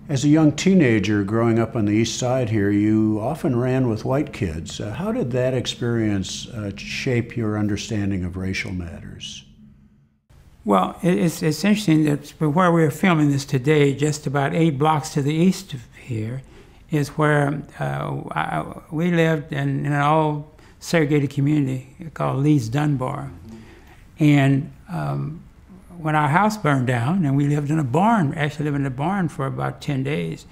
As a young teenager growing up on the east side here, you often ran with white kids. How did that experience shape your understanding of racial matters? Well, it's interesting that where we're filming this today, just about 8 blocks to the east of here, is where we lived in an old segregated community called Leeds Dunbar. And when our house burned down, and we lived in a barn, actually lived in a barn for about 10 days.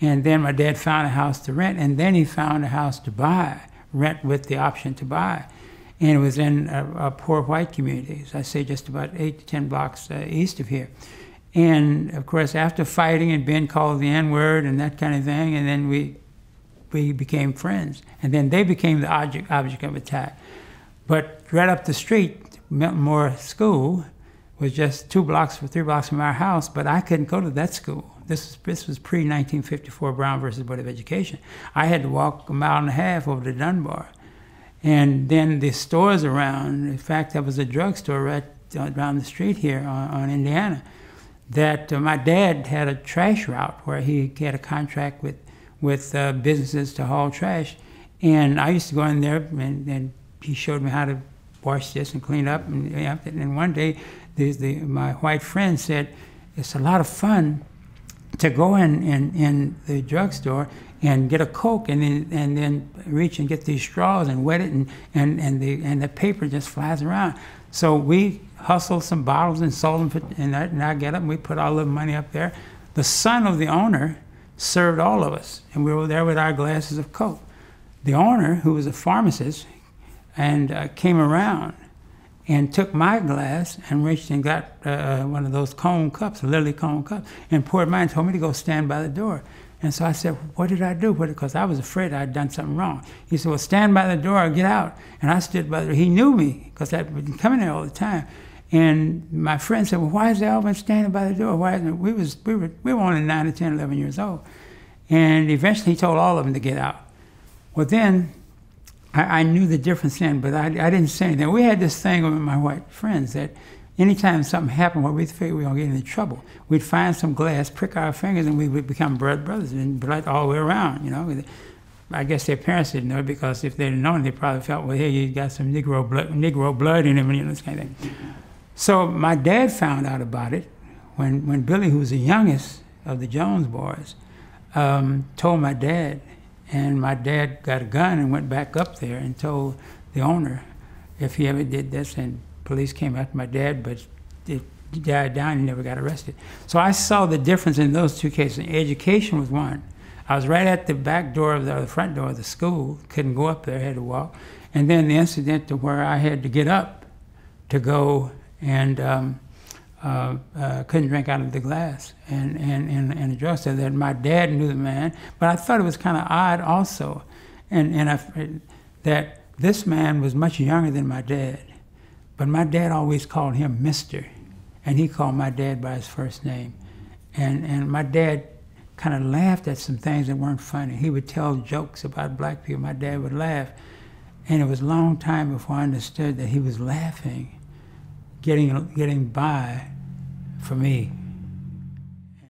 And then my dad found a house to rent, and then he found a house to buy, rent with the option to buy. And it was in a poor white community, as I say, just about 8 to 10 blocks east of here. And of course, after fighting and being called the N-word and that kind of thing, and then we became friends. And then they became the object of attack. But right up the street, Milton Moore School was just 2 blocks or 3 blocks from our house, but I couldn't go to that school. This was pre-1954 Brown versus Board of Education. I had to walk 1.5 miles over to Dunbar. And then the stores around, in fact, there was a drugstore right down the street here on Indiana, that my dad had a trash route where he had a contract with businesses to haul trash. And I used to go in there, and he showed me how to wash this and clean up. And one day, my white friend said, it's a lot of fun to go in the drugstore and get a Coke and then reach and get these straws and wet it, and the paper just flies around. So we hustled some bottles and sold them, and I get up and we put all the money up there. The son of the owner served all of us, and we were there with our glasses of Coke. The owner, who was a pharmacist, and came around and took my glass and reached and got one of those cone cups, a lily cone cup, and poured mine and told me to go stand by the door. And so I said, what did I do? Because I was afraid I'd done something wrong. He said, well, stand by the door or get out. And I stood by the door. He knew me because I'd been coming there all the time. And my friend said, well, why is Alvin standing by the door? Why isn't it? We were only 9 or 10, 11 years old. And eventually he told all of them to get out. Well, then I knew the difference then, but I didn't say anything. We had this thing with my white friends that anytime something happened where we figured we were going to get into trouble, we'd find some glass, prick our fingers, and we would become brothers and blood all the way around, you know. I guess their parents didn't know, because if they'd known, they probably felt, well, hey, you got some Negro blood in him, you know, this kind of thing. So my dad found out about it when Billy, who was the youngest of the Jones boys, told my dad. And my dad got a gun and went back up there and told the owner if he ever did this, and police came after my dad, but he died down, he never got arrested. So I saw the difference in those 2 cases. Education was one. I was right at the back door of the front door of the school, couldn't go up there, had to walk. And then the incident to where I had to get up to go and couldn't drink out of the glass and the drugstore. That my dad knew the man, but I thought it was kind of odd also, that this man was much younger than my dad, but my dad always called him Mister, and he called my dad by his first name, and my dad kind of laughed at some things that weren't funny. He would tell jokes about black people. My dad would laugh, and it was a long time before I understood that he was laughing, getting by for me.